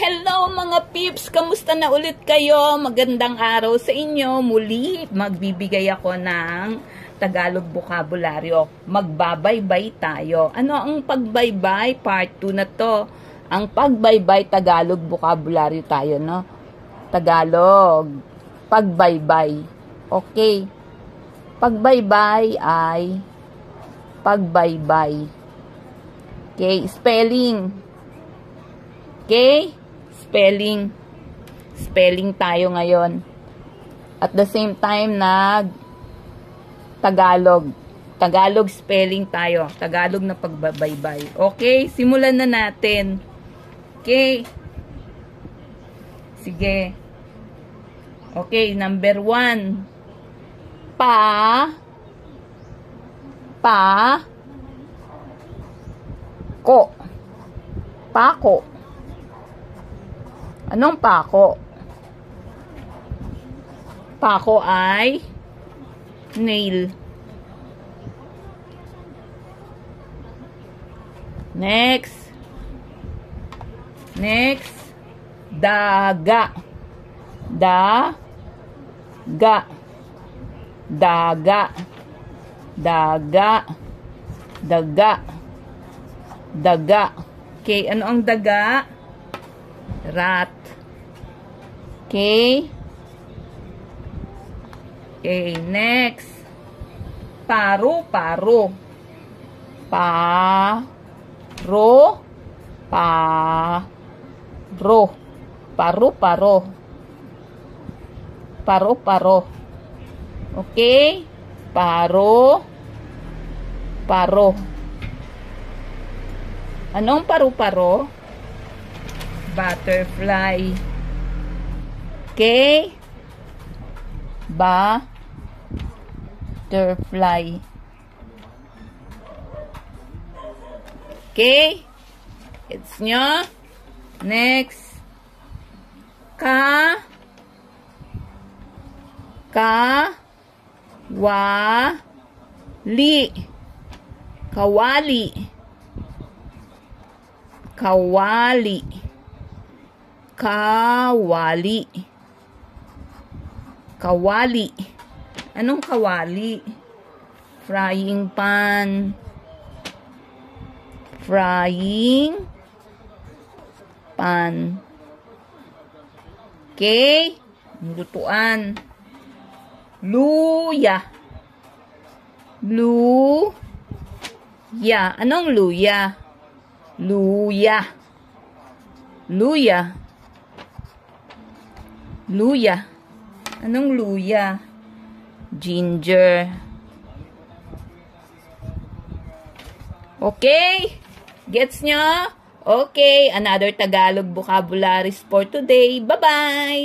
Hello mga peeps! Kamusta na ulit kayo? Magandang araw sa inyo. Muli, magbibigay ako ng Tagalog vocabulary. Magbabaybay tayo. Ano ang pagbaybay? Part 2 na to. Ang pagbaybay, Tagalog vocabulary tayo, no? Tagalog. Pagbaybay. Okay. Pagbaybay ay pagbaybay. Okay, spelling. Okay? Spelling tayo ngayon. At the same time, Tagalog. Tagalog spelling tayo. Tagalog na pagbabaybay. Okay? Simulan na natin. Okay? Sige. Okay, number 1. Pako. Anong pako? Pako ay nail. Next. Daga. Okay, ano ang daga? Rat. Okay. Okay, next. Paro. Okay? Paro. Anong paru-paro? Butterfly. Okay? Butterfly. Okay? It's nyo. Next. Kawali. Anong kawali? Frying pan. Okay? Lutuan. Luya. Anong luya? Luya. Anong luya? Ginger. Okay? Gets nyo? Okay, another Tagalog vocabularies for today. Bye-bye!